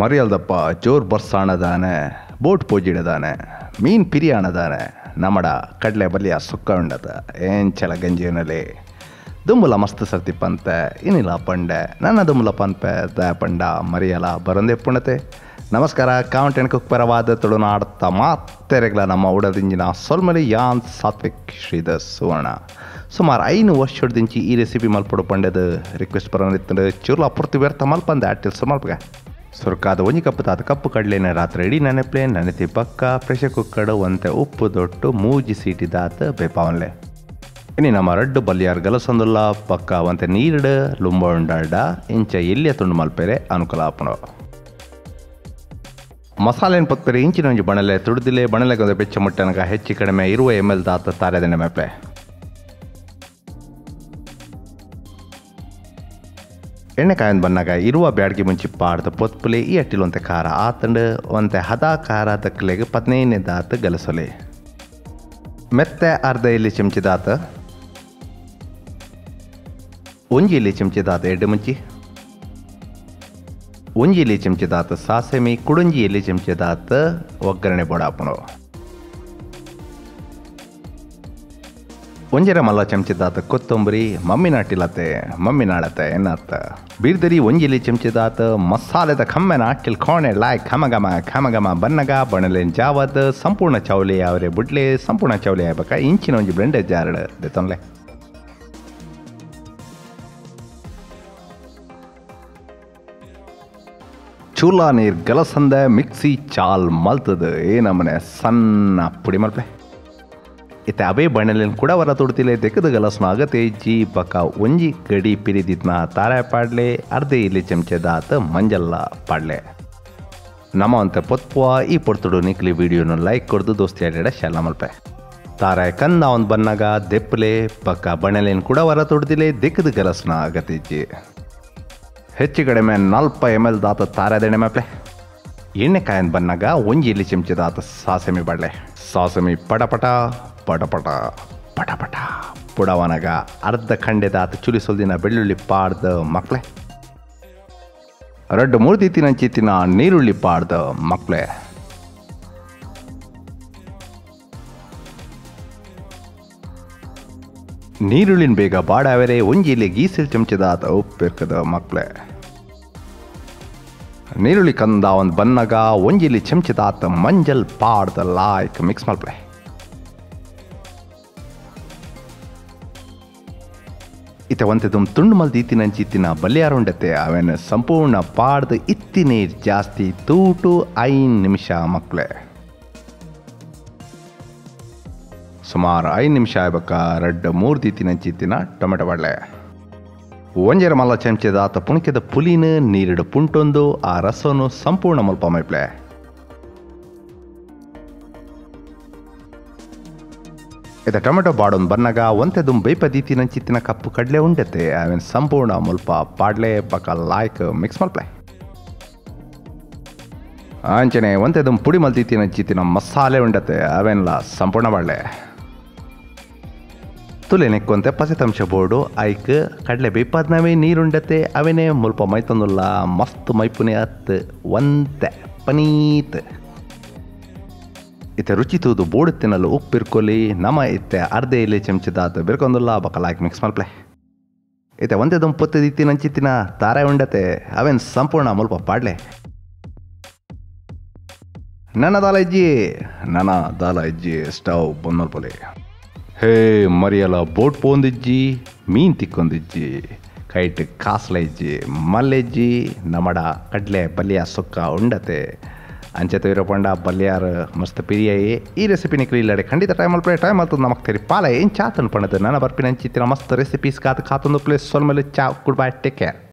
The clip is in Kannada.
ಮರಿಯಲ್ದಪ್ಪ ಜೋರ್ ಬರ್ಸಾಣದಾನೆ ಬೋಟ್ ಪೂಜಿಡದಾನೆ ಮೀನ್ ಪಿರಿಯಾಣದಾನೆ ನಮ್ಮಡ ಕಡಲೆ ಬಲಿಯ ಸುಕ್ಕ ಉಂಡದ ಏನ್ ಚಲ ಗಂಜಿನಲ್ಲಿ ದುಂಬುಲ ಮಸ್ತ್ ಸರ್ತಿ ಪಂತೆ ಇನ್ನಿಲ್ಲ ಪಂಡೆ ನನ್ನ ದುಂಬುಲ ಪಂಪೆ ದ ಪಂಡ ಮರಿಯಲ ಬರಂದೆ ಪುಣತೆ ನಮಸ್ಕಾರ ಕಾಂಟೆಂಟ್ ಕುಕ್ಪರವಾದ ತುಳುನಾಡ್ತ ಮಾತೆರೆಗಳ ನಮ್ಮ ಉಡದಿಂಜಿನ ಸೊಲ್ಮಲಿ ಯಾನ್ ಸಾತ್ವಿಕ್ ಶ್ರೀಧರ್ ಸುವರ್ಣ ಸುಮಾರು 5 ವರ್ಷದಿಂಚಿ ಈ ರೆಸಿಪಿ ಮಲ್ಪಡು ಪಂಡದ ರಿಕ್ವೆಸ್ಟ್ ಬರೋದಿತ್ತು ಚೂರ್ಲ ಪೂರ್ತಿ ವ್ಯರ್ಥ ಮಲ್ಪಂದೆ ಆಟಿಲ್ ಸುಮಲ್ಪಗೆ ಸುರ್ಕಾದ ಒಂಜಿ ಕಪ್ಪು ತಾತ ಕಪ್ಪು ಕಡಲೆನ ರಾತ್ರಿ ಇಡೀ ನೆನೆಪ್ಲೆ ನೆನೆತಿ ಪಕ್ಕ ಪ್ರೆಷರ್ ಕುಕ್ಕರ್ ಒಂತೆ ಉಪ್ಪು ದೊಟ್ಟು ಮೂಜಿ ಸೀಟಿ ದಾತ ಬೇಪಾವನ್ಲೆ ಇನ್ನು ನಮ್ಮ ರಡ್ಡು ಬಲ್ಲಿಯಾರ್ ಗಲಸಂದುಲ್ಲ ಪಕ್ಕ ಒಂತೆ ನೀರ್ಡು ಲುಂಬ ಉಂಡಾಡ ಇಂಚ ಎಲ್ಲಿಯ ತುಂಡು ಮಲ್ಪೆರೆ ಅನುಕೂಲ ಆಪಣ ಮಸಾಲೆನ ಪಕ್ಪೆರೆ ಇಂಚಿನ ಒಂಜಿ ಬಣಲೆ ತುಡ್ದಿಲೆ ಬಣಲೆಗೆ ಒಂದು ಬೆಚ್ಚ ಮುಟ್ಟನಗ ಹೆಚ್ಚು ಕಡಿಮೆ 20 ml ದಾತ ತಾರೆದೆಣ್ಣೆ ಮೇಪ್ಲೆ ಎಣ್ಣೆ ಕಾಯನ್ ಬಂದಾಗ ಇರುವ ಬ್ಯಾಡ್ಗೆ ಮುಂಚೆ ಪಾಡ್ದ ಪೊತ್ಪುಲೆ ಈ ಅಟ್ಟಿಲ್ ಒಂತೆ ಖಾರ ಆತಂಡು ಒಂತೆ ಹದ ಖಾರ ತಕ್ಕಲೆಗೆ 15 ದಾತ ಗಲಸೊಲೆ ಮೆತ್ತೆ ಅರ್ಧ ಇಲ್ಲಿ ಚಮಚಿ ದಾತ ಒಂಜಿ ಇಲ್ಲಿ ಚಮಚಿ ದಾತ ಎಡ್ಡು ಮುಂಚಿ ಒಂಜಿ ಇಲ್ಲಿ ಚಮಚಿ ದಾತ ಸಾಸೆಮಿ ಕುಡಂಜಿ ಇಲ್ಲಿ ಚಮಚಿ ದಾತ ಒಗ್ಗರಣೆ ಬೋಡಾಪಣು ಒಂಜರ ಮಲ್ಲ ಚಮಚಿ ದಾತ ಕೊತ್ತಂಬರಿ ಮಮ್ಮಿ ನಾಟಿಲತ್ತೆ ಮಮ್ಮಿ ನಾಳತ್ತೆ ಎನ್ನತ್ತ ಬೀರ್ದರಿ ಒಂಜಿಲಿ ಚಮಚಿ ದಾತ ಮಸಾಲೆದ ಖಮ್ಮೆನ ಅಟ್ಟಿಲ್ ಖೋಣೆ ಲಾಯ್ ಖಮಗಮ ಬನ್ನಗ ಬಣಲೆನ್ ಜಾವದ ಸಂಪೂರ್ಣ ಚೌಲಿ ಅವರೇ ಬುಡ್ಲೆ ಸಂಪೂರ್ಣ ಚೌಲಿ ಆಗ್ಬೇಕ ಇಂಚಿನ ಒಂಜಿ ಬ್ಲೆಂಡೆ ಜಾರಡ ದೇತನ್ಲೆ ಚೂಲ ನೀರ್ ಗಲಸಂದ ಮಿಕ್ಸಿ ಚಾಲ್ ಮಲ್ತದ ಏನಮ್ಮನೆ ಸಣ್ಣ ಪುಡಿ ಮಲ್ಪೆ ಇತ್ತೆ ಅವೇ ಬಣ್ಣಲಿನ ಕೂಡ ವರ ತುಡ್ತಿಲೆ ತೆಗೆದು ಗಲಸ್ನ ಆಗತೆ ಜಿ ಪಕ್ಕ ಒಂಜಿ ಗಡಿ ಪಿರಿದಿತ್ನ ತಾರಾಯ ಪಾಡ್ಲೆ ಅರ್ಧ ಇಲ್ಲಿ ಚಮಚೆ ದಾತ ಮಂಜಲ್ಲ ಪಾಡ್ಲೆ ನಮ್ಮ ಅಂತ ಪೊತ್ಪುವ ಈ ಪೊಡ್ತುಡು ನಿಕ್ಲಿ ವಿಡಿಯೋನ ಲೈಕ್ ಕೊಡ್ದು ದೋಸ್ತಿ ಆಡ ಶಾಲ ಮಲ್ಪೆ ತಾರಾಯ ಕಂದ ಒಂದು ಬನ್ನಾಗ ದೆಪ್ಪಲೆ ಪಕ್ಕ ಬಣ್ಣಲಿನ ಕೂಡ ವರ ತುಡ್ದಿಲೆ ತೆಗೆದು ಗಲಸ್ನ ಆಗತೆ ಜಿ ಹೆಚ್ಚು ಕಡಿಮೆ 40 ml ದಾತ ತಾರಾದೆಣ್ಣೆ ಮೇಪ್ಲೆ ಎಣ್ಣೆ ಕಾಯನ್ ಬನ್ನಾಗ ಒಂಜಿ ಇಲ್ಲಿ ಚಮಚೆ ದಾತ ಸಾಸೆಮಿ ಬಾಡ್ಲೆ ಸಾಸೆಮಿ ಪಟಪಟ ಪಟಪಟ ಪಟಪಟ ಪುಡವನಗ ಅರ್ಧ ಖಂಡೆ ದಾತ ಚುಲಿಸೊಲ್ದಿನ ಬೆಳ್ಳುಳ್ಳಿ ಪಾಡ್ದ ಮಕ್ಳೆ ರಡ್ಡು ಮೂರ್ದಿತ್ತಿನ ಚಿತ್ತಿನ ನೀರುಳ್ಳಿ ಪಾಡ್ದ ಮಕ್ಳೆ ನೀರುಳ್ಳಿನ ಬೇಗ ಬಾಡಾವರೆ ಒಂಜಿ ಇಲ್ಲಿ ಗೀಸಿಲ್ ಚಮಚೆ ದಾತ ಉಪ್ಪಿರ್ಕದ ಮಕ್ಳೆ ನೀರುಳ್ಳಿ ಕಂದ ಒಂದು ಬನ್ನಗ ಒಂಜಿಲಿ ಚಮಚೆ ದಾತ ಮಂಜಲ್ ಪಾಡ್ದ ಲಾಯ್ಕ್ ಮಿಕ್ಸ್ ಮಲ್ಪೆ ಇತ್ತೆ ಒಂತೆ ತುಮ್ ತುಂಡು ಮಲ್ದು ಇತ್ತಿನ ಬಲಿಯಾರುಂಡತೆ ಅವೇನು ಸಂಪೂರ್ಣ ಪಾಡ್ದು ಇತ್ತಿ ನೀರು ಜಾಸ್ತಿ ತೂಟು 5 ನಿಮಿಷ ಮಕ್ಳೆ ಸುಮಾರು 5 ನಿಮಿಷ ಆಗ್ಬೇಕ ರಡ್ಡು 3 ದಿತ್ತಿನ ಟೊಮೆಟೊ ಬಾಡ್ಲೆ ಒಂಜರ ಮಲ್ಲ ಚಮಚೆ ದಾತ ಪುಣಿಕೆದ ಪುಲಿನ ನೀರಿಡು ಪುಂಟೊಂದು ಆ ರಸನು ಸಂಪೂರ್ಣ ಮಲ್ಪ ಮೈಪ್ಲೆ ಇದ ಟೊಮೆಟೊ ಬಾಡೊಂದು ಬನ್ನಗ ಒಂತೆ ದುಮ್ ಬೈಪದೀತಿನ ಚಿತ್ತಿನ ಕಪ್ಪು ಕಡ್ಲೆ ಉಂಡತೆ ಅವೇನು ಸಂಪೂರ್ಣ ಮುಲ್ಪ ಪಾಡ್ಲೆ ಪಕ್ಕ ಲಾಯ್ಕ್ ಮಿಕ್ಸ್ ಮಲ್ಪೆ ಆಂಚನೆ ಒಂತೆ ದುಮ್ ಪುಡಿ ಮಲ್ತಿತ್ತಿನ ಚಿತ್ತಿನ ಮಸಾಲೆ ಉಂಡತೆ ಅವೆಲ್ಲ ಸಂಪೂರ್ಣ ಬಾಡ್ಲೆ ತುಲೆ ನೆಕ್ಕೊಂತೆ ಪಸೆತಂಶ ಬೋರ್ಡು ಐಕ್ ಕಡಲೆ ಬೇಪಾದ್ನವೇ ನೀರುಂಡತೆ ಅವೇನೇ ಮುಲ್ಪ ಮೈತಂದುಲ್ಲ ಮಸ್ತ್ ಮೈಪುನೆ ಅತ್ ಒಂತೆ ಪನೀತ್ ಇತ್ತೆ ರುಚಿ ತೂದು ಬೋರ್ಡು ತಿನ್ನಲು ಉಪ್ಪಿರ್ಕೊಲಿ ನಮ್ಮ ಇತ್ತೆ ಅರ್ಧ ಇಲ್ಲಿ ಚಮಚದಾತ ಬಿರ್ಕೊಂದುಲ್ಲ ಬಕಲಾಯ್ಕ್ ಮಿಕ್ಸ್ ಮಲ್ಪೆ ಇತ್ತೆ ಒಂದೇ ದುಮ್ ಪೊತ್ತಿನ ಚಿತ್ತಿನ ತಾರೆ ಉಂಡತೆ ಅವೇನು ಸಂಪೂರ್ಣ ಮುಲ್ಪ ಪಾಡ್ಲೆ ನನ್ನ ದಾಲ ಇಜ್ಜಿ ಸ್ಟವ್ ಬಂದ್ಮಲ್ಪಲೆ ಹೇ ಮರಿಯಲ ಬೋಟ್ ಪೋಂದಿಜ್ಜಿ ಮೀನ್ ತಿಕ್ಕೊಂದಿಜ್ಜಿ ಕೈಟ್ ಕಾಸ್ಲ ಇಜ್ಜಿ ಮಲ್ಲೆಜ್ಜಿ ನಮಡ ಕಡ್ಲೆ ಬಲಿಯ ಸುಕ್ಕ ಉಂಡತೆ ಅಂಚೆ ತೋರಪಂಡ ಬಲ್ಯಾರ ಮಸ್ತ್ ಪಿರಿಯಾಯಿ ಈ ರೆಸಿಪಿ ನಿಕ್ಲಿ ಇಲ್ಲಡೆ ಖಂಡಿತ ಟೈಮ್ ಆಗ್ತದೆ ನಮಗೆ ತೆರಿ ಪಾಲ ಏನು ಚಾತನ್ ಪಣದು ನನ್ನ ಬರ್ಪಿನ ಚಿತ್ತಿನ ಮಸ್ತ್ ರೆಸಿಪೀಸ್ ಕಾತೊಂದು ಪ್ಲೇಸ್ ಸೊಲ್ ಮೇಲೆ ಚಾ ಗುಡ್ ಬೈ ಟೇಕ್ ಕೇರ್